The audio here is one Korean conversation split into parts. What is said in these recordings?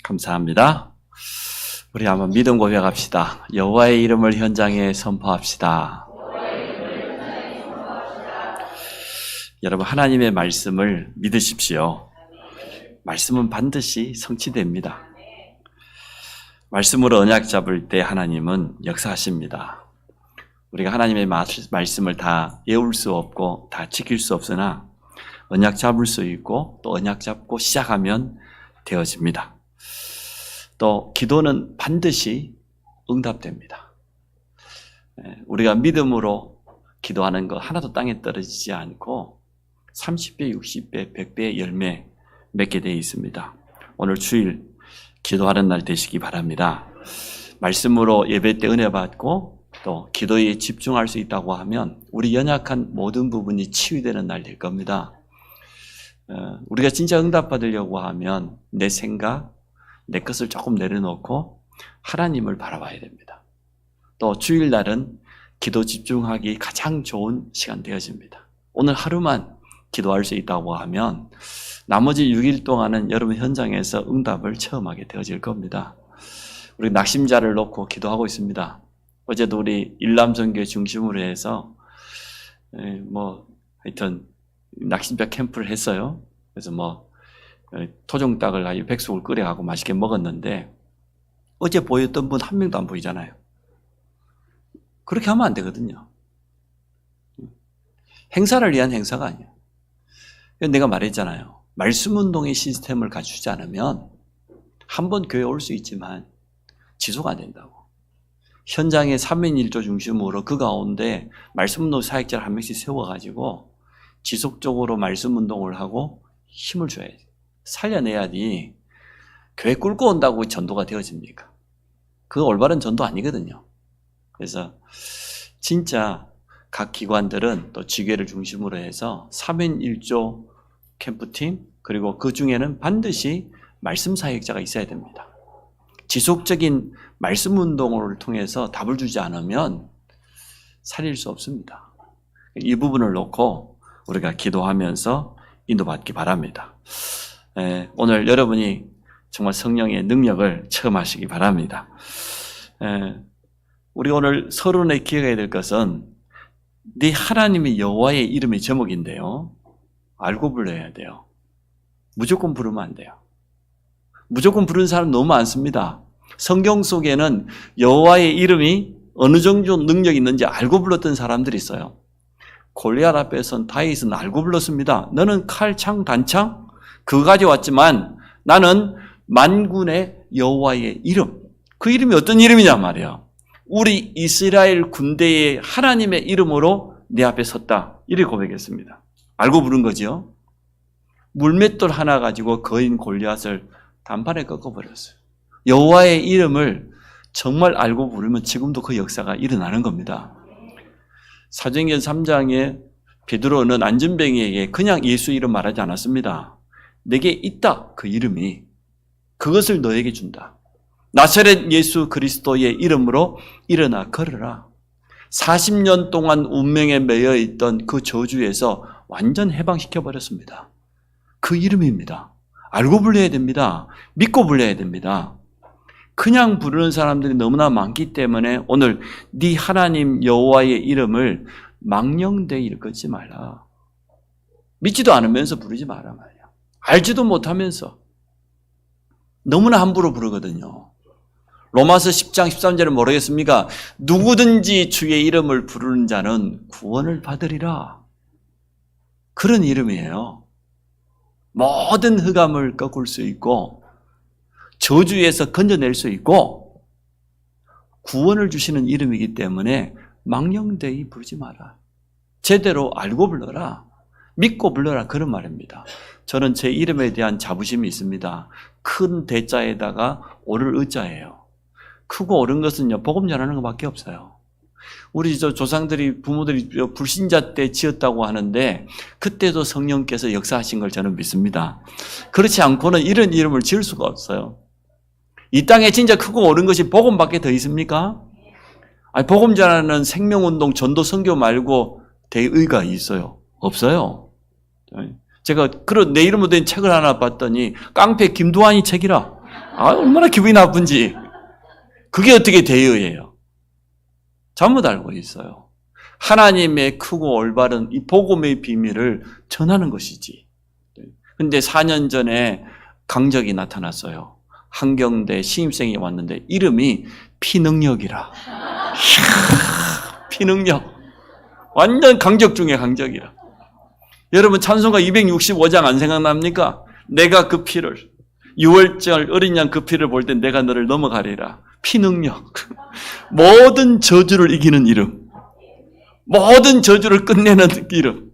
감사합니다. 우리 한번 믿음 고백합시다. 여호와의 이름을 현장에 선포합시다. 여러분, 하나님의 말씀을 믿으십시오. 말씀은 반드시 성취됩니다. 말씀으로 언약 잡을 때 하나님은 역사하십니다. 우리가 하나님의 말씀을 다 외울 수 없고 다 지킬 수 없으나 언약 잡을 수 있고 또 언약 잡고 시작하면 되어집니다. 또 기도는 반드시 응답됩니다. 우리가 믿음으로 기도하는 거 하나도 땅에 떨어지지 않고 30배, 60배, 100배의 열매 맺게 되어 있습니다. 오늘 주일 기도하는 날 되시기 바랍니다. 말씀으로 예배 때 은혜 받고 또 기도에 집중할 수 있다고 하면 우리 연약한 모든 부분이 치유되는 날 될 겁니다. 우리가 진짜 응답받으려고 하면 내 생각, 내 것을 조금 내려놓고 하나님을 바라봐야 됩니다. 또 주일날은 기도 집중하기 가장 좋은 시간 되어집니다. 오늘 하루만 기도할 수 있다고 하면 나머지 6일 동안은 여러분 현장에서 응답을 체험하게 되어질 겁니다. 우리 낙심자를 놓고 기도하고 있습니다. 어제도 우리 일남선교 중심으로 해서 하여튼 낙심자 캠프를 했어요. 그래서 토종닭을 아주 백숙을 끓여가고 맛있게 먹었는데 어제 보였던 분 한 명도 안 보이잖아요. 그렇게 하면 안 되거든요. 행사를 위한 행사가 아니에요. 내가 말했잖아요. 말씀운동의 시스템을 갖추지 않으면 한 번 교회 올 수 있지만 지속 안 된다고. 현장에 3인 1조 중심으로 그 가운데 말씀운동 사역자를 한 명씩 세워가지고 지속적으로 말씀운동을 하고 힘을 줘야지. 살려내야지 교회 꿀고 온다고 전도가 되어집니까? 그거 올바른 전도 아니거든요. 그래서 진짜 각 기관들은 또 지교회를 중심으로 해서 3인 1조 캠프팀 그리고 그 중에는 반드시 말씀 사역자가 있어야 됩니다. 지속적인 말씀 운동을 통해서 답을 주지 않으면 살릴 수 없습니다. 이 부분을 놓고 우리가 기도하면서 인도받기 바랍니다. 오늘 여러분이 정말 성령의 능력을 체험하시기 바랍니다. 우리 오늘 서론에 기억해야 될 것은 네 하나님이 여호와의 이름의 제목인데요. 알고 불러야 돼요. 무조건 부르면 안 돼요. 무조건 부르는 사람 너무 많습니다. 성경 속에는 여호와의 이름이 어느 정도 능력이 있는지 알고 불렀던 사람들이 있어요. 골리앗 앞에선 다윗은 알고 불렀습니다. 너는 칼, 창, 단창 그거 가져왔지만 나는 만군의 여호와의 이름. 그 이름이 어떤 이름이냐 말이에요. 우리 이스라엘 군대의 하나님의 이름으로 내 앞에 섰다. 이렇게 고백했습니다. 알고 부른 거죠. 물맷돌 하나 가지고 거인 골리앗을 단판에 꺾어버렸어요. 여호와의 이름을 정말 알고 부르면 지금도 그 역사가 일어나는 겁니다. 사도행전 3장에 베드로는 안전뱅이에게 그냥 예수 이름 말하지 않았습니다. 내게 있다 그 이름이 그것을 너에게 준다. 나사렛 예수 그리스도의 이름으로 일어나 걸어라. 40년 동안 운명에 매여 있던 그 저주에서 완전 해방시켜버렸습니다. 그 이름입니다. 알고 불러야 됩니다. 믿고 불러야 됩니다. 그냥 부르는 사람들이 너무나 많기 때문에 오늘 네 하나님 여호와의 이름을 망령되이 일컫지 말라. 믿지도 않으면서 부르지 마라 말이야. 알지도 못하면서 너무나 함부로 부르거든요. 로마서 10장 13절에 모르겠습니까? 누구든지 주의 이름을 부르는 자는 구원을 받으리라. 그런 이름이에요. 모든 흑암을 꺾을 수 있고 저주에서 건져낼 수 있고 구원을 주시는 이름이기 때문에 망령되이 부르지 마라. 제대로 알고 불러라. 믿고 불러라. 그런 말입니다. 저는 제 이름에 대한 자부심이 있습니다. 큰 대자에다가 오를 의자예요. 크고 옳은 것은요, 복음 전하는 것밖에 없어요. 우리 조상들이, 부모들이 불신자 때 지었다고 하는데 그때도 성령께서 역사하신 걸 저는 믿습니다. 그렇지 않고는 이런 이름을 지을 수가 없어요. 이 땅에 진짜 크고 옳은 것이 복음밖에 더 있습니까? 아니, 복음 전하는 생명운동 전도 선교 말고 대의가 있어요? 없어요. 제가 내 이름으로 된 책을 하나 봤더니 깡패 김두한이 책이라. 얼마나 기분이 나쁜지. 그게 어떻게 대여예요? 잘못 알고 있어요. 하나님의 크고 올바른 이 복음의 비밀을 전하는 것이지. 근데 4년 전에 강적이 나타났어요. 한경대 신입생이 왔는데 이름이 피능력이라. 이야, 피능력. 완전 강적 중에 강적이라. 여러분 찬송가 265장 안 생각납니까? 내가 그 피를 6월절 어린 양 그 피를 볼 때 내가 너를 넘어가리라. 피능력. 모든 저주를 이기는 이름. 모든 저주를 끝내는 이름.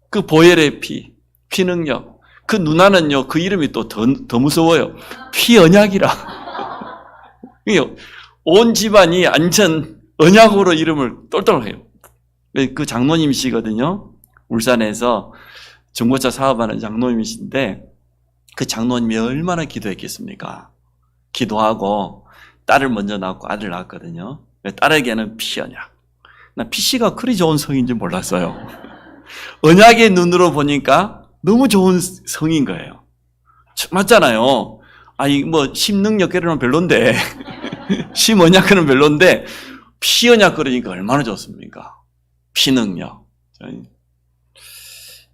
그 보혈의 피, 피능력. 그 누나는요, 그 이름이 또 더 무서워요. 피언약이라. 온 집안이 완전 언약으로 이름을 똘똘해요. 그 장로님이시거든요. 울산에서 중고차 사업하는 장로님이신데 그 장로님이 얼마나 기도했겠습니까? 기도하고 딸을 먼저 낳고 아들 낳았거든요. 딸에게는 피언약. 나 피씨가 그리 좋은 성인지 몰랐어요. 언약의 눈으로 보니까 너무 좋은 성인 거예요. 맞잖아요. 아니 뭐 심능력 그러면 별론데 심언약은 별론데 피언약 그러니까 얼마나 좋습니까? 피능력.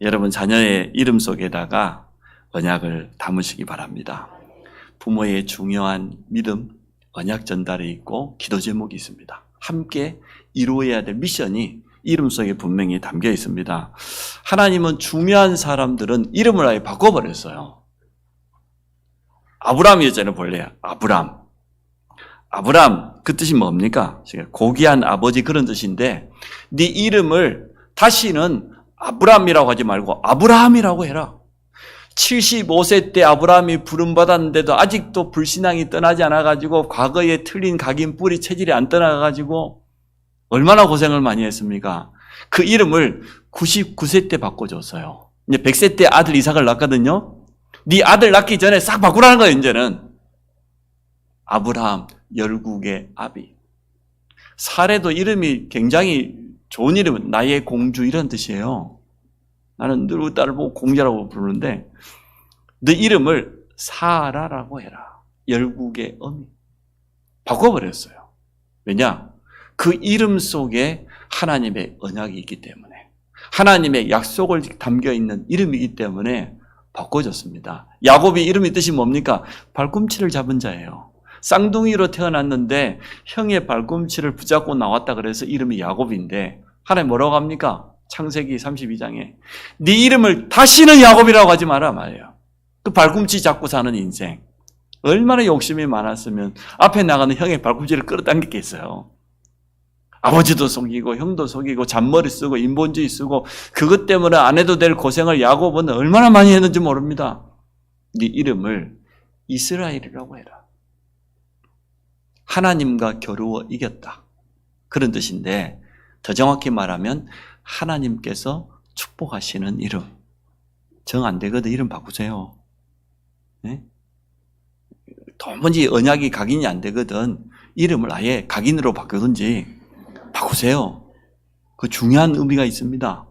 여러분 자녀의 이름 속에다가 언약을 담으시기 바랍니다. 부모의 중요한 믿음, 언약 전달이 있고 기도 제목이 있습니다. 함께 이루어야 될 미션이 이름 속에 분명히 담겨 있습니다. 하나님은 중요한 사람들은 이름을 아예 바꿔버렸어요. 아브람이었잖아요, 본래. 아브람. 그 뜻이 뭡니까? 고귀한 아버지 그런 뜻인데 네 이름을 다시는 아브람이라고 하지 말고 아브라함이라고 해라. 75세 때 아브라함이 부름받았는데도 아직도 불신앙이 떠나지 않아가지고 과거에 틀린 각인 뿌리 체질이 안 떠나가지고 얼마나 고생을 많이 했습니까? 그 이름을 99세 때 바꿔줬어요. 이제 100세 때 아들 이삭을 낳거든요. 네 아들 낳기 전에 싹 바꾸라는 거예요, 이제는. 아브라함, 열국의 아비. 사례도 이름이 굉장히 좋은 이름은 나의 공주 이런 뜻이에요. 나는 늘 딸을 보고 공주라고 부르는데 너 이름을 사라라고 해라. 열국의 어미. 바꿔버렸어요. 왜냐? 그 이름 속에 하나님의 언약이 있기 때문에 하나님의 약속을 담겨있는 이름이기 때문에 바꿔줬습니다. 야곱이 이름의 뜻이 뭡니까? 발꿈치를 잡은 자예요. 쌍둥이로 태어났는데 형의 발꿈치를 붙잡고 나왔다 그래서 이름이 야곱인데 하나님 뭐라고 합니까? 창세기 32장에 네 이름을 다시는 야곱이라고 하지 마라 말이에요. 그 발꿈치 잡고 사는 인생 얼마나 욕심이 많았으면 앞에 나가는 형의 발꿈치를 끌어당기겠어요. 아버지도 속이고 형도 속이고 잔머리 쓰고 인본주의 쓰고 그것 때문에 안 해도 될 고생을 야곱은 얼마나 많이 했는지 모릅니다. 네 이름을 이스라엘이라고 해라. 하나님과 겨루어 이겼다. 그런 뜻인데 더 정확히 말하면 하나님께서 축복하시는 이름. 정 안 되거든 이름 바꾸세요. 네? 도무지 언약이 각인이 안 되거든 이름을 아예 각인으로 바꾸든지 바꾸세요. 그 중요한 의미가 있습니다.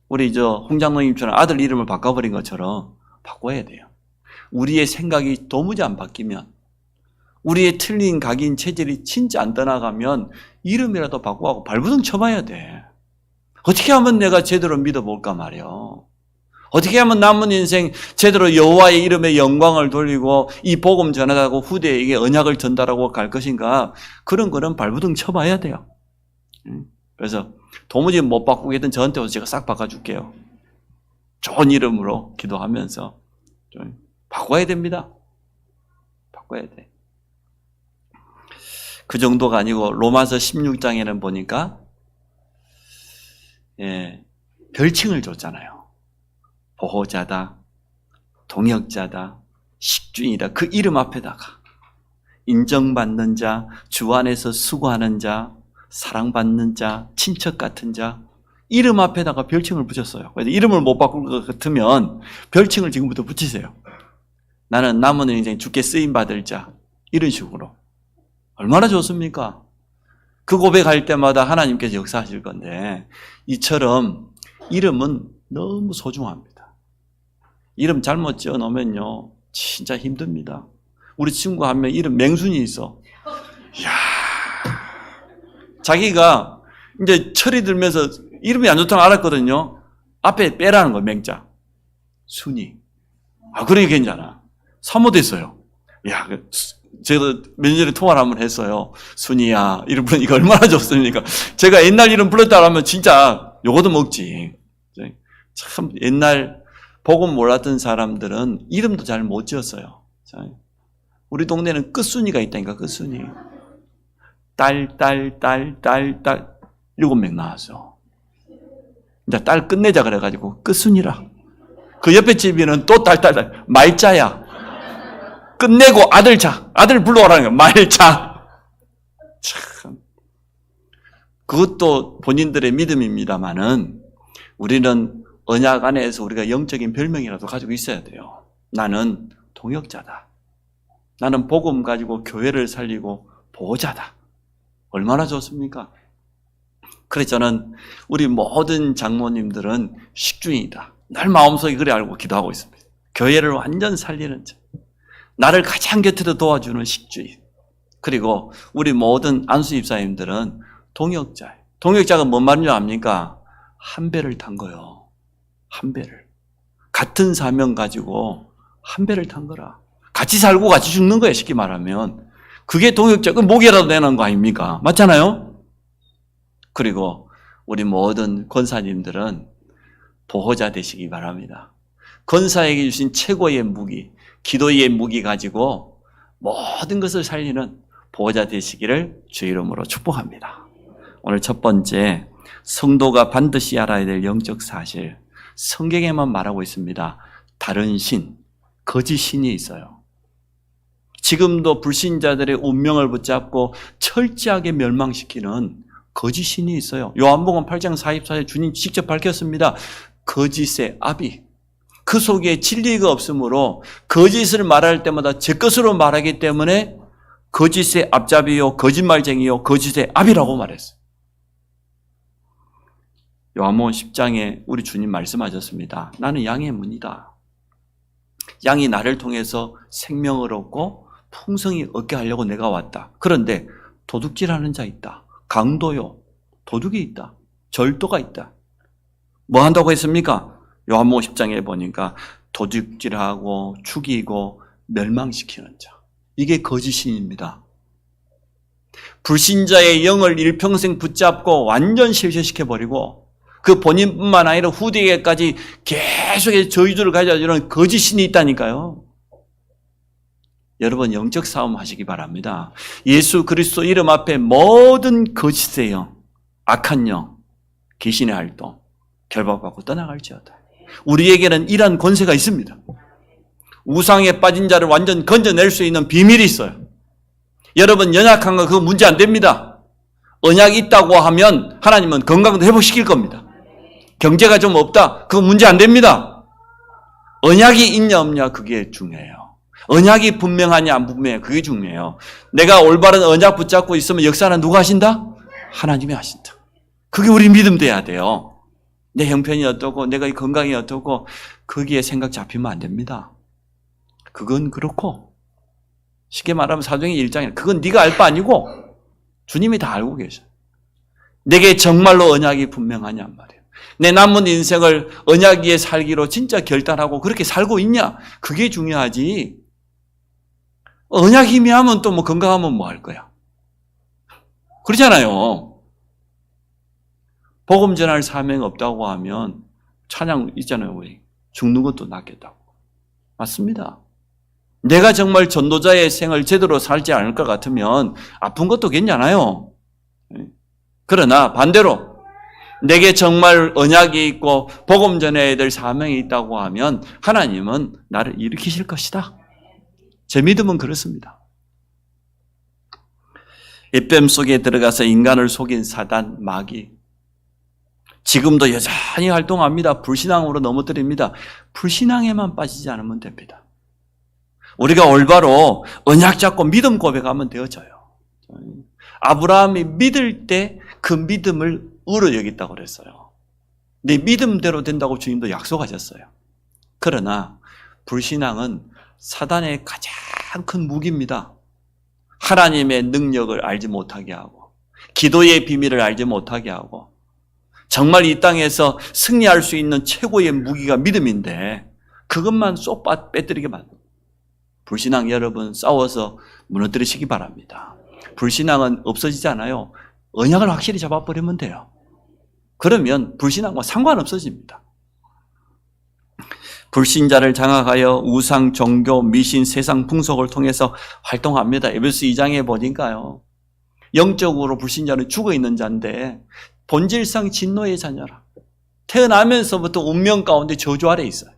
우리 홍 장로님처럼 아들 이름을 바꿔버린 것처럼 바꿔야 돼요. 우리의 생각이 도무지 안 바뀌면 우리의 틀린 각인 체질이 진짜 안 떠나가면 이름이라도 바꾸고 발부둥 쳐봐야 돼. 어떻게 하면 내가 제대로 믿어볼까 말이요. 어떻게 하면 남은 인생 제대로 여호와의 이름에 영광을 돌리고 이 복음 전하고 후대에게 언약을 전달하고 갈 것인가. 그런 거는 발부둥 쳐봐야 돼요. 그래서 도무지 못 바꾸겠든 저한테 와서 제가 싹 바꿔줄게요. 좋은 이름으로 기도하면서 좀 바꿔야 됩니다. 바꿔야 돼. 그 정도가 아니고 로마서 16장에는 보니까 별칭을 줬잖아요. 보호자다, 동역자다, 식주인이다. 그 이름 앞에다가 인정받는 자, 주 안에서 수고하는 자, 사랑받는 자, 친척 같은 자 이름 앞에다가 별칭을 붙였어요. 그래서 이름을 못 바꿀 것 같으면 별칭을 지금부터 붙이세요. 나는 남은 인생 주께 쓰임받을 자 이런 식으로. 얼마나 좋습니까? 그 고백할 때마다 하나님께서 역사하실 건데 이처럼 이름은 너무 소중합니다. 이름 잘못 지어놓으면요 진짜 힘듭니다. 우리 친구 한 명 이름 맹순이 있어. 이야, 자기가 이제 철이 들면서 이름이 안 좋다고 알았거든요. 앞에 빼라는 거예요, 맹자. 순이. 그러니까 괜찮아. 사모됐어요. 야, 제가 몇 년에 통화를 한번 했어요. 순이야. 이름 부르니까 얼마나 좋습니까? 제가 옛날 이름 불렀다 하면 진짜 요거도 먹지. 참 옛날 복음 몰랐던 사람들은 이름도 잘 못 지었어요. 우리 동네는 끝순이가 있다니까, 끝순이. 딸 7명 나왔어. 이제 딸 끝내자 그래가지고 끝순이라. 그 옆에 집에는 또 딸 말자야. 끝내고 아들 불러오라는 거야. 말자. 참. 그것도 본인들의 믿음입니다만은 우리는 언약 안에서 우리가 영적인 별명이라도 가지고 있어야 돼요. 나는 동역자다. 나는 복음 가지고 교회를 살리고 보호자다. 얼마나 좋습니까? 그래서 저는 우리 모든 장모님들은 식주인이다. 늘 마음속에 그래 알고 기도하고 있습니다. 교회를 완전 살리는 자. 나를 가장 곁에서 도와주는 식주인. 그리고 우리 모든 안수 집사님들은 동역자예요. 동역자가 뭔 말인지 압니까? 한 배를 탄 거예요. 한 배를. 같은 사명 가지고 한 배를 탄 거라. 같이 살고 같이 죽는 거예요, 쉽게 말하면. 그게 동역자, 그 목이라도 내는 거 아닙니까? 맞잖아요? 그리고 우리 모든 권사님들은 보호자 되시기 바랍니다. 권사에게 주신 최고의 무기, 기도의 무기 가지고 모든 것을 살리는 보호자 되시기를 주의 이름으로 축복합니다. 오늘 첫 번째, 성도가 반드시 알아야 될 영적 사실. 성경에만 말하고 있습니다. 다른 신, 거짓 신이 있어요. 지금도 불신자들의 운명을 붙잡고 철저하게 멸망시키는 거짓 신이 있어요. 요한복음 8장 44절 주님 직접 밝혔습니다. 거짓의 아비. 그 속에 진리가 없으므로 거짓을 말할 때마다 제 것으로 말하기 때문에 거짓의 앞잡이요, 거짓말쟁이요, 거짓의 아비라고 말했어요. 요한복음 10장에 우리 주님 말씀하셨습니다. 나는 양의 문이다. 양이 나를 통해서 생명을 얻고 풍성히 얻게 하려고 내가 왔다. 그런데 도둑질하는 자 있다. 강도요, 도둑이 있다. 절도가 있다. 뭐 한다고 했습니까? 요한복음 10장에 보니까 도둑질하고 죽이고 멸망시키는 자. 이게 거짓신입니다. 불신자의 영을 일평생 붙잡고 완전 실체시켜버리고 그 본인뿐만 아니라 후대에게까지 계속해서 저주를 가져주는 거짓신이 있다니까요. 여러분 영적 싸움 하시기 바랍니다. 예수 그리스도 이름 앞에 모든 거짓의 영, 악한 영, 귀신의 활동 결박받고 떠나갈지어다. 우리에게는 이러한 권세가 있습니다. 우상에 빠진 자를 완전 건져낼 수 있는 비밀이 있어요. 여러분 연약한 거 그거 문제 안 됩니다. 언약이 있다고 하면 하나님은 건강도 회복시킬 겁니다. 경제가 좀 없다, 그거 문제 안 됩니다. 언약이 있냐 없냐 그게 중요해요. 언약이 분명하냐 안 분명해 그게 중요해요. 내가 올바른 언약 붙잡고 있으면 역사는 누가 하신다? 하나님이 하신다. 그게 우리 믿음 돼야 돼요. 내 형편이 어떻고 내가 이 건강이 어떻고 거기에 생각 잡히면 안 됩니다. 그건 그렇고 쉽게 말하면 사도행전 1장에 그건 네가 알 바 아니고 주님이 다 알고 계셔요. 내게 정말로 언약이 분명하냔 말이에요. 내 남은 인생을 언약 위에 살기로 진짜 결단하고 그렇게 살고 있냐? 그게 중요하지. 언약 희미하면 또 뭐 건강하면 뭐 할 거야? 그렇잖아요. 복음 전할 사명이 없다고 하면 찬양 있잖아요. 우리 죽는 것도 낫겠다고. 맞습니다. 내가 정말 전도자의 생을 제대로 살지 않을 것 같으면 아픈 것도 괜찮아요. 그러나 반대로 내게 정말 언약이 있고 복음 전해야 될 사명이 있다고 하면 하나님은 나를 일으키실 것이다. 제 믿음은 그렇습니다. 이 뱀 속에 들어가서 인간을 속인 사단, 마귀 지금도 여전히 활동합니다. 불신앙으로 넘어뜨립니다. 불신앙에만 빠지지 않으면 됩니다. 우리가 올바로 언약 잡고 믿음 고백하면 되어져요. 아브라함이 믿을 때 그 믿음을 의로 여겼다고 그랬어요. 내 믿음대로 된다고 주님도 약속하셨어요. 그러나 불신앙은 사단의 가장 큰 무기입니다. 하나님의 능력을 알지 못하게 하고 기도의 비밀을 알지 못하게 하고 정말 이 땅에서 승리할 수 있는 최고의 무기가 믿음인데 그것만 쏙 빼뜨리게 만듭니다. 불신앙 여러분 싸워서 무너뜨리시기 바랍니다. 불신앙은 없어지지 않아요. 언약을 확실히 잡아버리면 돼요. 그러면 불신앙과 상관없어집니다. 불신자를 장악하여 우상, 종교, 미신, 세상 풍속을 통해서 활동합니다. 에베소 2장에 보니까요. 영적으로 불신자는 죽어있는 자인데 본질상 진노의 자녀라. 태어나면서부터 운명 가운데 저주 아래 있어요.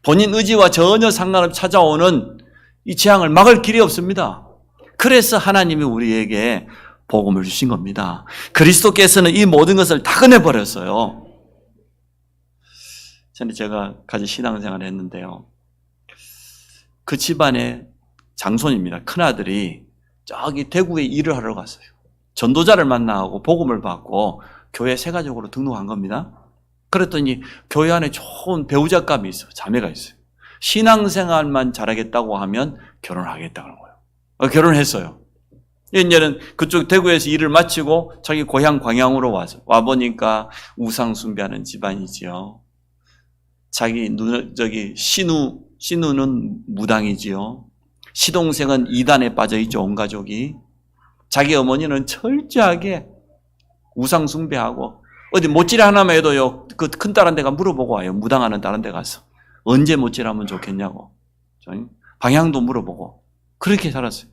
본인 의지와 전혀 상관없이 찾아오는 이 재앙을 막을 길이 없습니다. 그래서 하나님이 우리에게 복음을 주신 겁니다. 그리스도께서는 이 모든 것을 다 꺼내버렸어요. 전에 제가 같이 신앙생활을 했는데요. 그 집안의 장손입니다. 큰아들이 저기 대구에 일을 하러 갔어요. 전도자를 만나고 복음을 받고 교회 세가족으로 등록한 겁니다. 그랬더니 교회 안에 좋은 배우자감이 있어요. 자매가 있어요. 신앙생활만 잘하겠다고 하면 결혼하겠다는 거예요. 결혼했어요. 이제는 그쪽 대구에서 일을 마치고 자기 고향 광양으로 와보니까 우상 숭배하는 집안이지요. 자기 시누는 무당이지요. 시동생은 이단에 빠져있죠. 온 가족이. 자기 어머니는 철저하게 우상 숭배하고 어디 못질 하나만 해도요. 그 큰 딸한테가 물어보고 와요. 무당하는 딸한테 가서 언제 못질하면 좋겠냐고. 방향도 물어보고 그렇게 살았어요.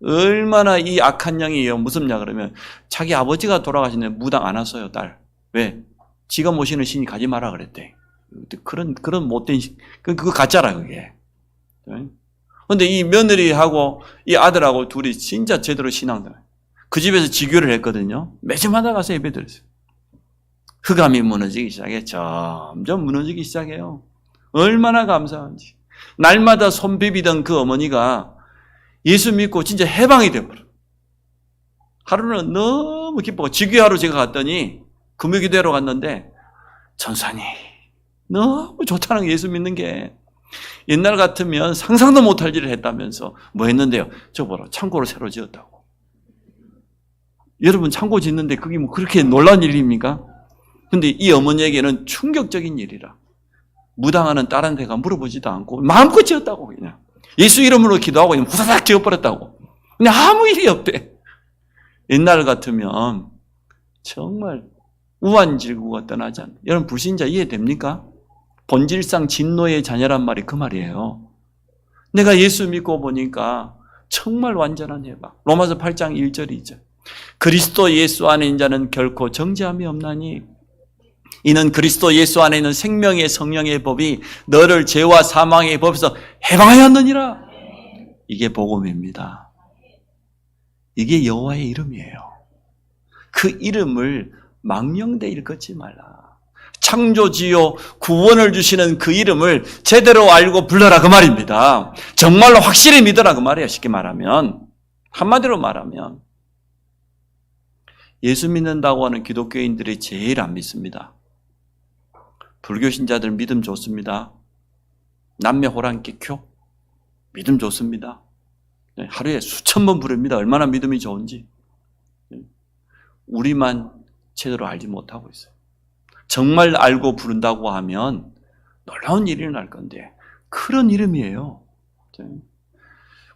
얼마나 이 악한 영이에요. 무섭냐 그러면 자기 아버지가 돌아가시는데 무당 안 왔어요. 딸. 왜? 지가 모시는 신이 가지 마라 그랬대. 그런 못된 그거 가짜라 그게. 근데 이 며느리하고 이 아들하고 둘이 진짜 제대로 신앙들. 그 집에서 지교를 했거든요. 매주마다 가서 예배 드렸어요. 흑암이 무너지기 시작해. 점점 무너지기 시작해요. 얼마나 감사한지. 날마다 손 비비던 그 어머니가 예수 믿고 진짜 해방이 되어버려. 하루는 너무 기쁘고 지교하러 제가 갔더니 금요기도하러 갔는데 전사님 너무 좋다는 거 예수 믿는 게 옛날 같으면 상상도 못할 일을 했다면서 뭐 했는데요? 저 보라 창고를 새로 지었다고. 여러분 창고 짓는데 그게 뭐 그렇게 놀라운 일입니까? 근데 이 어머니에게는 충격적인 일이라. 무당하는 딸한테가 물어보지도 않고 마음껏 지었다고 그냥. 예수 이름으로 기도하고 그냥 후다닥 지어버렸다고. 근데 아무 일이 없대. 옛날 같으면 정말 우환질구가 떠나지 않는. 여러분 불신자 이해됩니까? 본질상 진노의 자녀란 말이 그 말이에요. 내가 예수 믿고 보니까 정말 완전한 해방. 로마서 8장 1절이죠. 그리스도 예수 안에 있는 자는 결코 정죄함이 없나니 이는 그리스도 예수 안에 있는 생명의 성령의 법이 너를 죄와 사망의 법에서 해방하였느니라. 이게 복음입니다. 이게 여호와의 이름이에요. 그 이름을 망령되 일컫지 말라. 창조지요 구원을 주시는 그 이름을 제대로 알고 불러라 그 말입니다. 정말로 확실히 믿어라 그 말이에요. 쉽게 말하면. 한마디로 말하면 예수 믿는다고 하는 기독교인들이 제일 안 믿습니다. 불교 신자들 믿음 좋습니다. 남매 호랑기교 믿음 좋습니다. 하루에 수천 번 부릅니다. 얼마나 믿음이 좋은지. 우리만 제대로 알지 못하고 있어요. 정말 알고 부른다고 하면 놀라운 일이 날 건데 그런 이름이에요.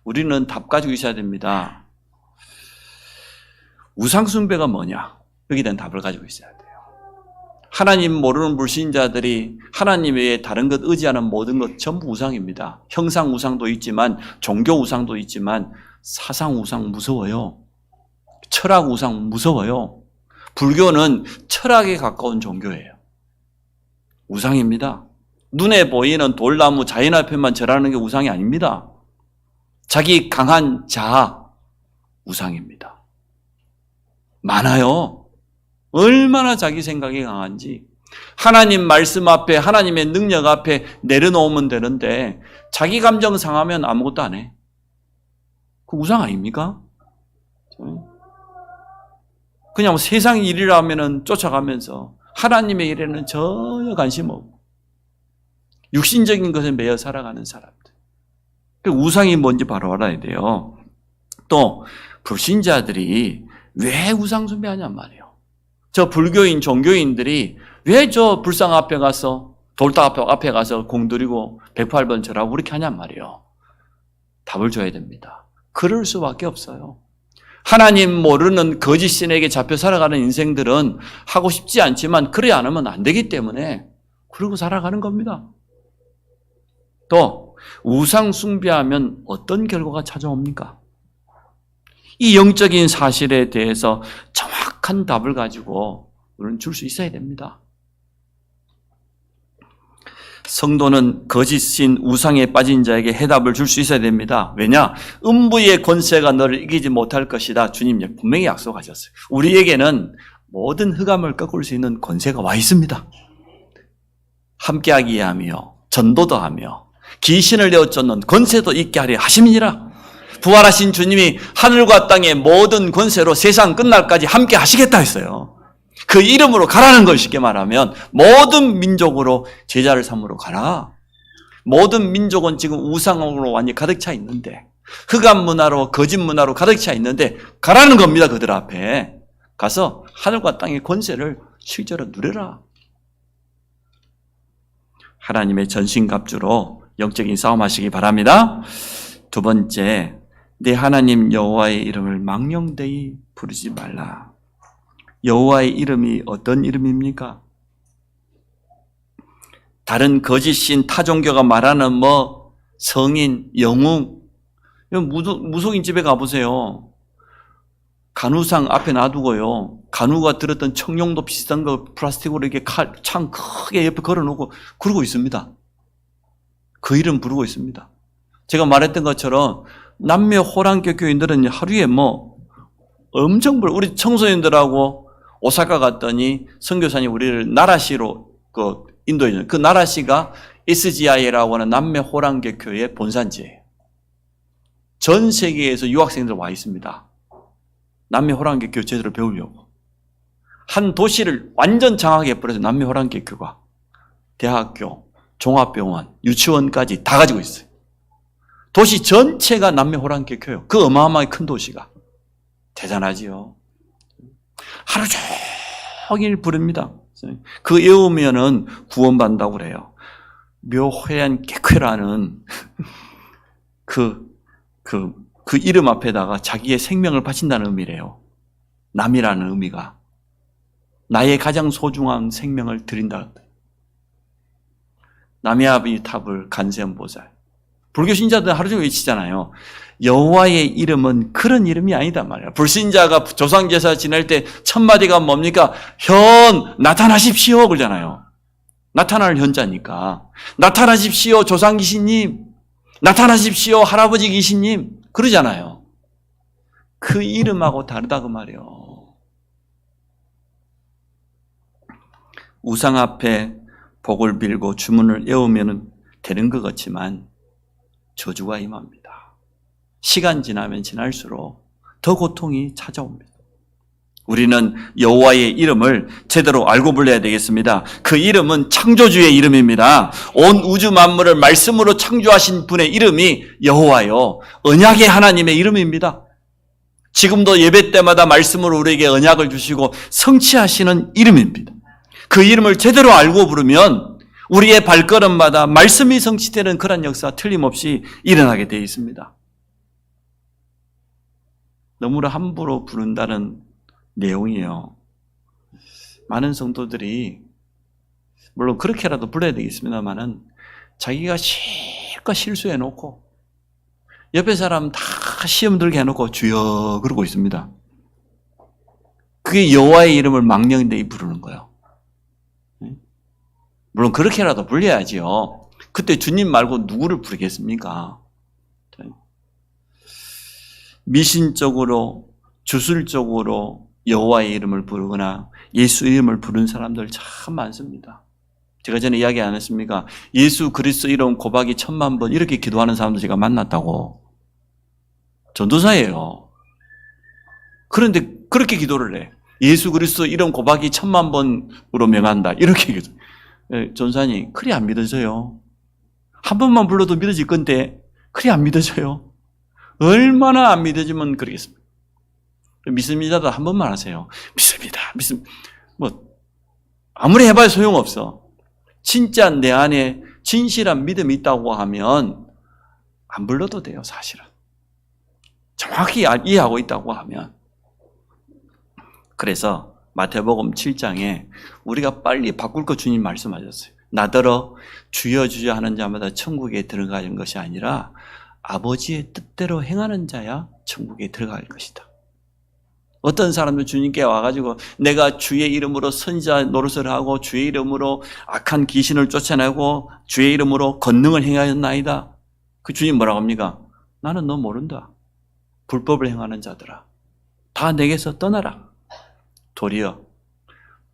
우리는 답 가지고 있어야 됩니다. 우상숭배가 뭐냐? 여기에 대한 답을 가지고 있어야 돼요. 하나님 모르는 불신자들이 하나님 외에 다른 것 의지하는 모든 것 전부 우상입니다. 형상 우상도 있지만 종교 우상도 있지만 사상 우상 무서워요. 철학 우상 무서워요. 불교는 철학에 가까운 종교예요. 우상입니다. 눈에 보이는 돌나무 자연 앞에만 절하는 게 우상이 아닙니다. 자기 강한 자아 우상입니다. 많아요. 얼마나 자기 생각이 강한지. 하나님 말씀 앞에 하나님의 능력 앞에 내려놓으면 되는데 자기 감정 상하면 아무것도 안 해. 그 우상 아닙니까? 그냥 세상 일이라면 쫓아가면서 하나님의 일에는 전혀 관심 없고 육신적인 것에 매여 살아가는 사람들. 그 우상이 뭔지 바로 알아야 돼요. 또 불신자들이 왜 우상 숭배하냔 말이에요. 저 불교인, 종교인들이 왜 저 불상 앞에 가서 돌탑 앞에 가서 공드리고 108번 절하고 그렇게 하냔 말이에요. 답을 줘야 됩니다. 그럴 수밖에 없어요. 하나님 모르는 거짓 신에게 잡혀 살아가는 인생들은 하고 싶지 않지만 그래 안 하면 안 되기 때문에 그러고 살아가는 겁니다. 또 우상 숭배하면 어떤 결과가 찾아옵니까? 이 영적인 사실에 대해서 정확한 답을 가지고 우리는 줄 수 있어야 됩니다. 성도는 거짓신 우상에 빠진 자에게 해답을 줄 수 있어야 됩니다. 왜냐? 음부의 권세가 너를 이기지 못할 것이다. 주님 분명히 약속하셨어요. 우리에게는 모든 흑암을 꺾을 수 있는 권세가 와 있습니다. 함께하기 위하며 전도도 하며 귀신을 내어 쫓는 권세도 있게 하려 하심이니라. 부활하신 주님이 하늘과 땅의 모든 권세로 세상 끝날까지 함께 하시겠다 했어요. 그 이름으로 가라는 걸 쉽게 말하면 모든 민족으로 제자를 삼으러 가라. 모든 민족은 지금 우상으로 완전히 가득 차 있는데 흑암 문화로 거짓 문화로 가득 차 있는데 가라는 겁니다. 그들 앞에 가서 하늘과 땅의 권세를 실제로 누려라. 하나님의 전신갑주로 영적인 싸움하시기 바랍니다. 두 번째, 내 하나님 여호와의 이름을 망령되이 부르지 말라. 여호와의 이름이 어떤 이름입니까? 다른 거짓신 타종교가 말하는 성인, 영웅, 무속인 집에 가보세요. 간우상 앞에 놔두고요. 간우가 들었던 청룡도 비슷한 거 플라스틱으로 이렇게 창 크게 옆에 걸어놓고 그러고 있습니다. 그 이름 부르고 있습니다. 제가 말했던 것처럼 남매 호랑교 교인들은 하루에 엄청 우리 청소년들하고 오사카 갔더니 선교사님 우리를 나라시로 인도해줘요. 그 나라시가 SGI라고 하는 남매 호랑교 교회의 본산지예요. 전 세계에서 유학생들 와 있습니다. 남매 호랑교 교회 제대로 배우려고. 한 도시를 완전 장악해 버려서 남매 호랑교 교가 대학교, 종합병원, 유치원까지 다 가지고 있어요. 도시 전체가 남매 호랑교 교회요. 그 어마어마하게 큰 도시가. 대단하지요. 하루 종일 부릅니다. 그 외우면은 구원받는다고 그래요. 묘회한 깨쾌라는 그 이름 앞에다가 자기의 생명을 바친다는 의미래요. 남이라는 의미가. 나의 가장 소중한 생명을 드린다. 남야비 탑을 간세음보살. 불교 신자들 하루 종일 외치잖아요. 여호와의 이름은 그런 이름이 아니다 말이야. 불신자가 조상제사 지낼 때 첫 마디가 뭡니까? 현 나타나십시오 그러잖아요. 나타날 현자니까. 나타나십시오 조상귀신님. 나타나십시오 할아버지 귀신님. 그러잖아요. 그 이름하고 다르다 그 말이에요. 우상 앞에 복을 빌고 주문을 외우면 되는 것 같지만 저주가 임합니다. 시간 지나면 지날수록 더 고통이 찾아옵니다. 우리는 여호와의 이름을 제대로 알고 불러야 되겠습니다. 그 이름은 창조주의 이름입니다. 온 우주 만물을 말씀으로 창조하신 분의 이름이 여호와요. 언약의 하나님의 이름입니다. 지금도 예배 때마다 말씀으로 우리에게 언약을 주시고 성취하시는 이름입니다. 그 이름을 제대로 알고 부르면 우리의 발걸음마다 말씀이 성취되는 그런 역사 틀림없이 일어나게 되어 있습니다. 너무나 함부로 부른다는 내용이에요. 많은 성도들이 물론 그렇게라도 불러야 되겠습니다만은 자기가 실컷 실수해놓고 옆에 사람 다 시험 들게 해놓고 주여 그러고 있습니다. 그게 여호와의 이름을 망령되이 부르는 거예요. 물론 그렇게라도 불려야지요. 그때 주님 말고 누구를 부르겠습니까? 미신적으로 주술적으로 여호와의 이름을 부르거나 예수 이름을 부르는 사람들 참 많습니다. 제가 전에 이야기 안 했습니까? 예수 그리스도 이름 고박이 1000만 번 이렇게 기도하는 사람들 제가 만났다고. 전도사예요. 그런데 그렇게 기도를 해. 예수 그리스도 이름 고박이 1000만 번으로 명한다. 이렇게 기도. 전사님, 그리 안 믿어져요. 한 번만 불러도 믿어질 건데 그래 안 믿어져요. 얼마나 안 믿어지면 그러겠습니까? 믿습니다도 한 번만 하세요. 믿습니다. 아무리 해봐야 소용없어. 진짜 내 안에 진실한 믿음이 있다고 하면 안 불러도 돼요, 사실은. 정확히 이해하고 있다고 하면. 그래서 마태복음 7장에 우리가 빨리 바꿀 거 주님 말씀하셨어요. 나더러 주여 주여 하는 자마다 천국에 들어가는 것이 아니라 아버지의 뜻대로 행하는 자야 천국에 들어갈 것이다. 어떤 사람은 주님께 와가지고 내가 주의 이름으로 선지자 노릇을 하고 주의 이름으로 악한 귀신을 쫓아내고 주의 이름으로 권능을 행하였나이다. 그 주님 뭐라고 합니까? 나는 너 모른다. 불법을 행하는 자들아. 다 내게서 떠나라. 도리어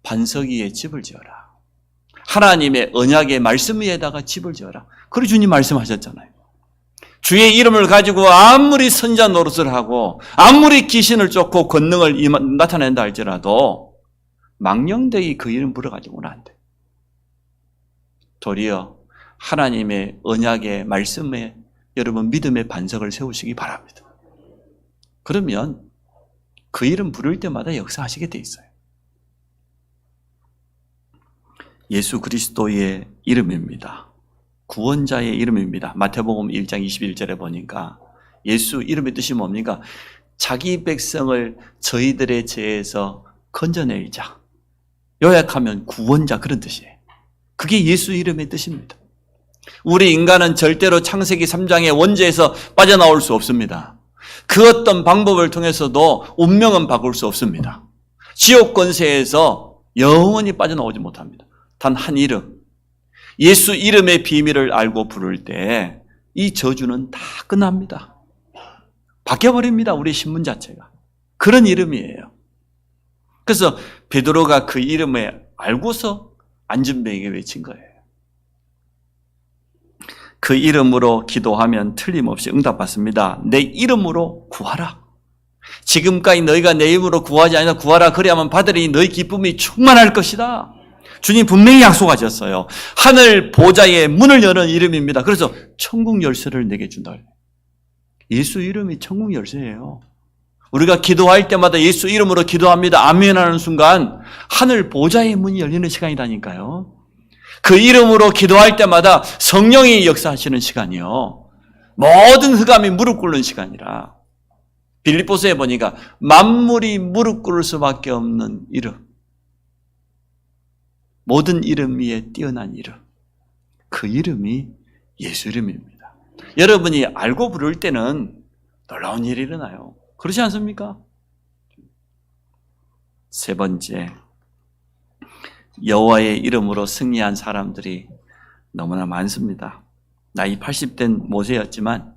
반석 위에 집을 지어라. 하나님의 언약의 말씀 위에다가 집을 지어라. 그리고 주님 말씀하셨잖아요. 주의 이름을 가지고 아무리 선지자 노릇을 하고 아무리 귀신을 쫓고 권능을 나타낸다 할지라도 망령되이 그 이름 불어가지고는 안 돼. 도리어 하나님의 언약의 말씀에 여러분 믿음의 반석을 세우시기 바랍니다. 그러면 그 이름 부를 때마다 역사하시게 돼 있어요. 예수 그리스도의 이름입니다. 구원자의 이름입니다. 마태복음 1장 21절에 보니까 예수 이름의 뜻이 뭡니까? 자기 백성을 저희들의 죄에서 건져내자. 요약하면 구원자 그런 뜻이에요. 그게 예수 이름의 뜻입니다. 우리 인간은 절대로 창세기 3장의 원죄에서 빠져나올 수 없습니다. 그 어떤 방법을 통해서도 운명은 바꿀 수 없습니다. 지옥 권세에서 영원히 빠져나오지 못합니다. 단 한 이름, 예수 이름의 비밀을 알고 부를 때 이 저주는 다 끝납니다. 바뀌어버립니다. 우리 신분 자체가. 그런 이름이에요. 그래서 베드로가 그 이름을 알고서 안전뱅이에 외친 거예요. 그 이름으로 기도하면 틀림없이 응답받습니다. 내 이름으로 구하라. 지금까지 너희가 내 이름으로 구하지 아니라 구하라. 그래야만 받으리 너희 기쁨이 충만할 것이다. 주님 분명히 약속하셨어요. 하늘 보좌의 문을 여는 이름입니다. 그래서 천국 열쇠를 내게 준다. 예수 이름이 천국 열쇠예요. 우리가 기도할 때마다 예수 이름으로 기도합니다. 아멘 하는 순간 하늘 보좌의 문이 열리는 시간이라니까요. 그 이름으로 기도할 때마다 성령이 역사하시는 시간이요. 모든 흑암이 무릎 꿇는 시간이라. 빌립보서에 보니까 만물이 무릎 꿇을 수밖에 없는 이름. 모든 이름 위에 뛰어난 이름. 그 이름이 예수 이름입니다. 여러분이 알고 부를 때는 놀라운 일이 일어나요. 그렇지 않습니까? 세 번째, 여호와의 이름으로 승리한 사람들이 너무나 많습니다. 나이 80된 모세였지만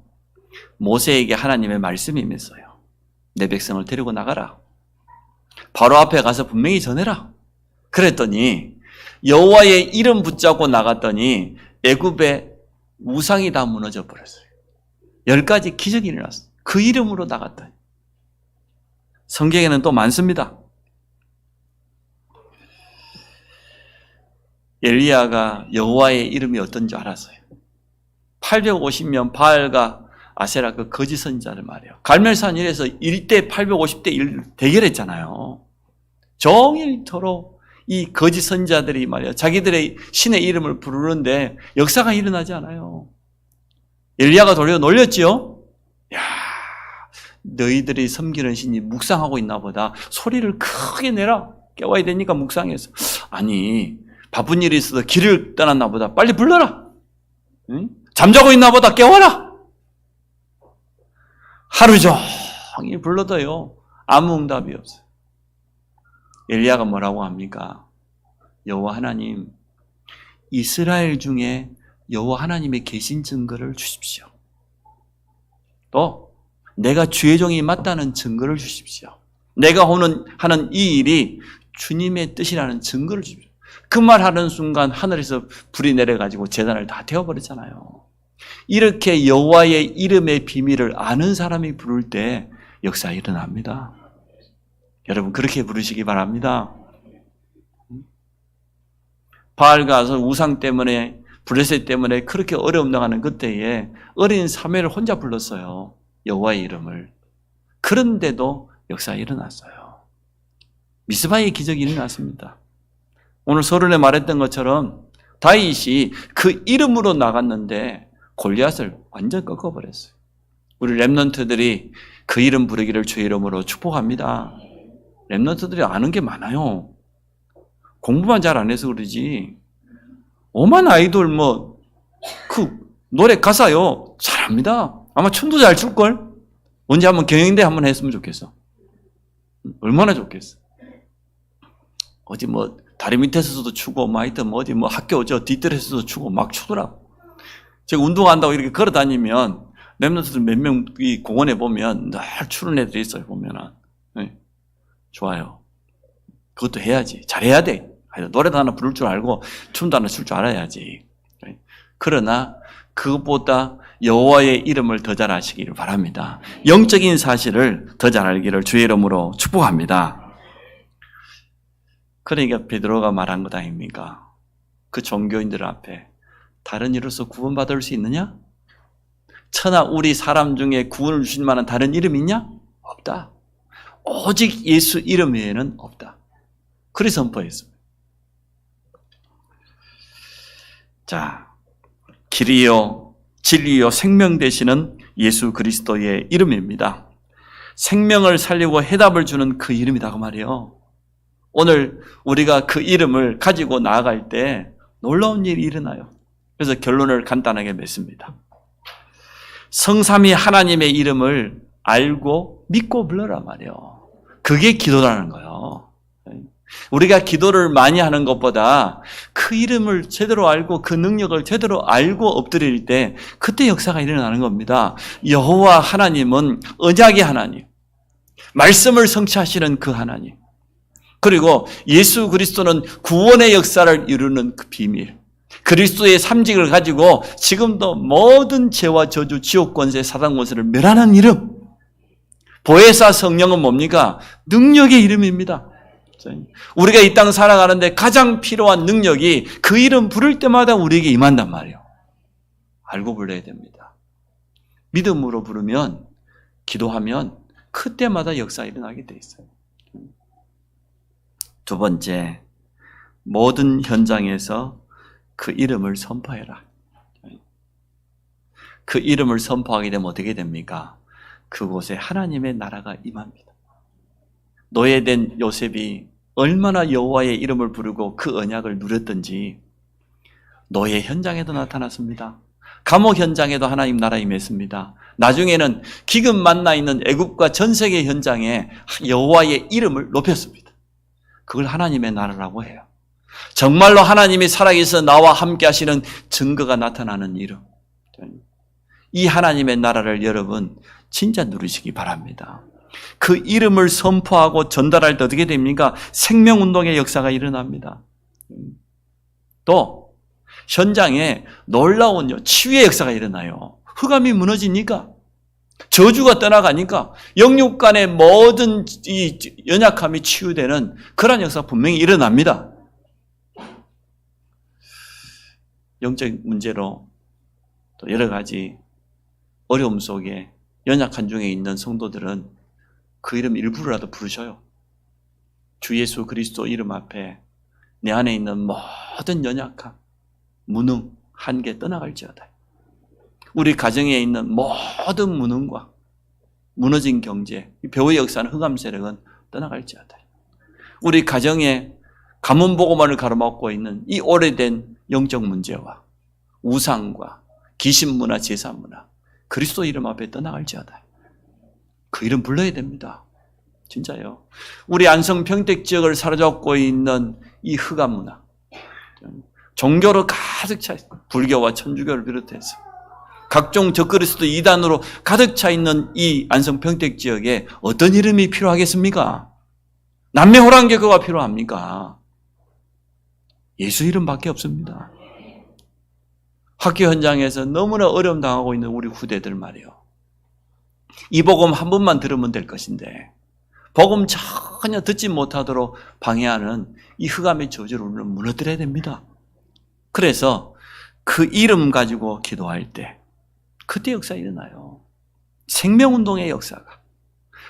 모세에게 하나님의 말씀이 임했어요. 내 백성을 데리고 나가라. 바로 앞에 가서 분명히 전해라. 그랬더니 여호와의 이름 붙잡고 나갔더니 애굽의 우상이 다 무너져 버렸어요. 10가지 기적이 일어났어요. 그 이름으로 나갔더니. 성경에는 또 많습니다. 엘리야가 여호와의 이름이 어떤지 알았어요. 850명 바알과 아세라 그 거짓 선지자들 말이에요. 갈멜산 일에서 1대 850대 1 대결했잖아요. 종일토록 이 거짓 선지자들이 말이에요. 자기들의 신의 이름을 부르는데 역사가 일어나지 않아요. 엘리야가 도리어 놀렸지요. 야, 너희들이 섬기는 신이 묵상하고 있나 보다. 소리를 크게 내라. 깨워야 되니까 묵상해서. 아니, 바쁜 일이 있어서 길을 떠났나 보다. 빨리 불러라. 응? 잠자고 있나 보다. 깨워라. 하루 종일 불러도요. 아무 응답이 없어요. 엘리야가 뭐라고 합니까? 여호와 하나님, 이스라엘 중에 여호와 하나님의 계신 증거를 주십시오. 또 내가 주의 종이 맞다는 증거를 주십시오. 내가 하는 이 일이 주님의 뜻이라는 증거를 주십시오. 그 말 하는 순간 하늘에서 불이 내려가지고 제단을 다 태워버렸잖아요. 이렇게 여호와의 이름의 비밀을 아는 사람이 부를 때 역사 일어납니다. 여러분 그렇게 부르시기 바랍니다. 바알 가서 우상 때문에 블레셋 때문에 그렇게 어려움 당하는 그때에 어린 사무엘을 혼자 불렀어요. 여호와의 이름을. 그런데도 역사가 일어났어요. 미스바의 기적이 일어났습니다. 오늘 서론에 말했던 것처럼 다윗이 그 이름으로 나갔는데 골리앗을 완전 꺾어버렸어요. 우리 랩런트들이 그 이름 부르기를 주의 이름으로 축복합니다. 랩런트들이 아는 게 많아요. 공부만 잘 안 해서 그러지. 오만 아이돌 그 노래 가사요 잘합니다. 아마 춤도 잘 출걸. 언제 한번 경영대 한번 했으면 좋겠어. 얼마나 좋겠어. 어디 다리 밑에서도 추고 하여튼 어디 학교 뒷뜰에서도 추고 막 추더라고. 제가 운동한다고 이렇게 걸어 다니면 랩런트들 몇 명이 공원에 보면 늘 추는 애들이 있어요. 보면은. 네. 좋아요. 그것도 해야지. 잘해야 돼. 노래도 하나 부를 줄 알고 춤도 하나 출 줄 알아야지. 네. 그러나 그것보다 여호와의 이름을 더 잘 아시기를 바랍니다. 영적인 사실을 더 잘 알기를 주의 이름으로 축복합니다. 그러니까 베드로가 말한 것 아닙니까? 그 종교인들 앞에 다른 이로서 구원받을 수 있느냐? 천하 우리 사람 중에 구원을 주실 만한 다른 이름이 있냐? 없다. 오직 예수 이름 외에는 없다. 그래서 선포했습니다. 자, 길이요 진리요 생명 되시는 예수 그리스도의 이름입니다. 생명을 살리고 해답을 주는 그 이름이다 그 말이에요. 오늘 우리가 그 이름을 가지고 나아갈 때 놀라운 일이 일어나요. 그래서 결론을 간단하게 맺습니다. 성삼위 하나님의 이름을 알고 믿고 불러라 말이에요. 그게 기도라는 거예요. 우리가 기도를 많이 하는 것보다 그 이름을 제대로 알고 그 능력을 제대로 알고 엎드릴 때 그때 역사가 일어나는 겁니다. 여호와 하나님은 언약의 하나님, 말씀을 성취하시는 그 하나님, 그리고 예수 그리스도는 구원의 역사를 이루는 그 비밀, 그리스도의 삼직을 가지고 지금도 모든 죄와 저주, 지옥 권세, 사단 권세를 멸하는 이름, 보혜사 성령은 뭡니까? 능력의 이름입니다. 우리가 이 땅 살아가는데 가장 필요한 능력이 그 이름 부를 때마다 우리에게 임한단 말이에요. 알고 불러야 됩니다. 믿음으로 부르면, 기도하면 그때마다 역사가 일어나게 돼 있어요. 두 번째, 모든 현장에서 그 이름을 선포해라. 그 이름을 선포하게 되면 어떻게 됩니까? 그곳에 하나님의 나라가 임합니다. 노예된 요셉이 얼마나 여호와의 이름을 부르고 그 언약을 누렸던지 노예 현장에도 나타났습니다. 감옥 현장에도 하나님 나라 임했습니다. 나중에는 기근 만나 있는 애굽과 전 세계 현장에 여호와의 이름을 높였습니다. 그걸 하나님의 나라라고 해요. 정말로 하나님이 살아계셔 나와 함께 하시는 증거가 나타나는 이름. 이 하나님의 나라를 여러분 진짜 누리시기 바랍니다. 그 이름을 선포하고 전달할 때 어떻게 됩니까? 생명운동의 역사가 일어납니다. 또 현장에 놀라운 치유의 역사가 일어나요. 흑암이 무너지니까, 저주가 떠나가니까 영육 간의 모든 이 연약함이 치유되는 그런 역사가 분명히 일어납니다. 영적 문제로 또 여러 가지 어려움 속에 연약한 중에 있는 성도들은 그 이름 일부러라도 부르셔요. 주 예수 그리스도 이름 앞에 내 안에 있는 모든 연약함, 무능, 한계 떠나갈지어다. 우리 가정에 있는 모든 무능과 무너진 경제, 배후의 역사는 흑암 세력은 떠나갈지어다. 우리 가정에 가문보고만을 가로막고 있는 이 오래된 영적 문제와 우상과 귀신문화, 제사문화, 그리스도 이름 앞에 떠나갈지어다. 그 이름 불러야 됩니다. 진짜요. 우리 안성 평택 지역을 사로잡고 있는 이 흑암 문화, 종교로 가득 차 있어요. 불교와 천주교를 비롯해서 각종 적그리스도 이단으로 가득 차 있는 이 안성 평택 지역에 어떤 이름이 필요하겠습니까? 남매호랑개교가 필요합니까? 예수 이름밖에 없습니다. 학교 현장에서 너무나 어려움 당하고 있는 우리 후대들 말이에요. 이 복음 한 번만 들으면 될 것인데 복음 전혀 듣지 못하도록 방해하는 이 흑암의 저주를 우리는 무너뜨려야 됩니다. 그래서 그 이름 가지고 기도할 때 그때 역사가 일어나요. 생명운동의 역사가.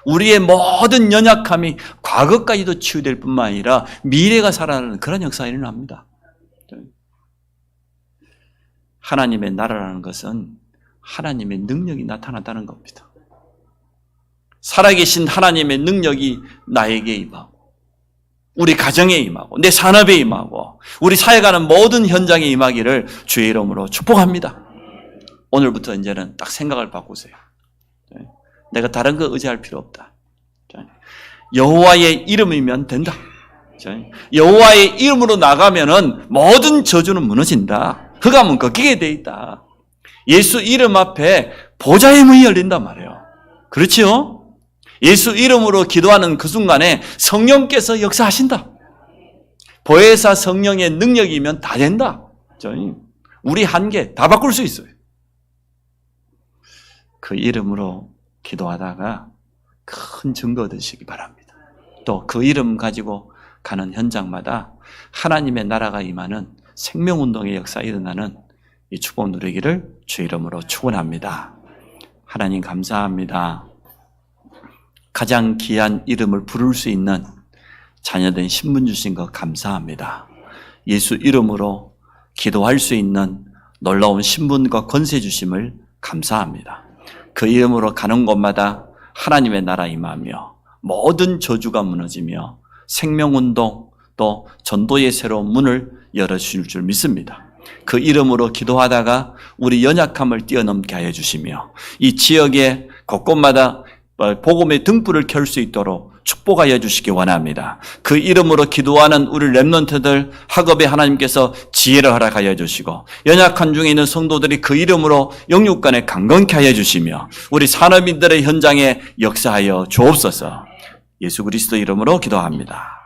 우리의 모든 연약함이 과거까지도 치유될 뿐만 아니라 미래가 살아나는 그런 역사가 일어납니다. 하나님의 나라라는 것은 하나님의 능력이 나타났다는 겁니다. 살아계신 하나님의 능력이 나에게 임하고 우리 가정에 임하고 내 산업에 임하고 우리 사회가는 모든 현장에 임하기를 주의 이름으로 축복합니다. 오늘부터 이제는 딱 생각을 바꾸세요. 내가 다른 거 의지할 필요 없다. 여호와의 이름이면 된다. 여호와의 이름으로 나가면은 모든 저주는 무너진다. 흑암은 꺾이게 돼 있다. 예수 이름 앞에 보좌의 문이 열린단 말이에요. 그렇지요? 예수 이름으로 기도하는 그 순간에 성령께서 역사하신다. 보혜사 성령의 능력이면 다 된다. 우리 한계 다 바꿀 수 있어요. 그 이름으로 기도하다가 큰 증거 얻으시기 바랍니다. 또 그 이름 가지고 가는 현장마다 하나님의 나라가 임하는 생명운동의 역사가 일어나는 이 축복 누리기를 주의 이름으로 축원합니다. 하나님 감사합니다. 가장 귀한 이름을 부를 수 있는 자녀된 신분 주신 것 감사합니다. 예수 이름으로 기도할 수 있는 놀라운 신분과 권세 주심을 감사합니다. 그 이름으로 가는 곳마다 하나님의 나라 임하며 모든 저주가 무너지며 생명운동 또 전도의 새로운 문을 열어주실 줄 믿습니다. 그 이름으로 기도하다가 우리 연약함을 뛰어넘게 하여 주시며 이 지역의 곳곳마다 복음의 등불을 켤 수 있도록 축복하여 주시기 원합니다. 그 이름으로 기도하는 우리 렘넌트들 학업에 하나님께서 지혜를 허락하여 주시고 연약한 중에 있는 성도들이 그 이름으로 영육간에 강건케 하여 주시며 우리 산업인들의 현장에 역사하여 주옵소서. 예수 그리스도 이름으로 기도합니다.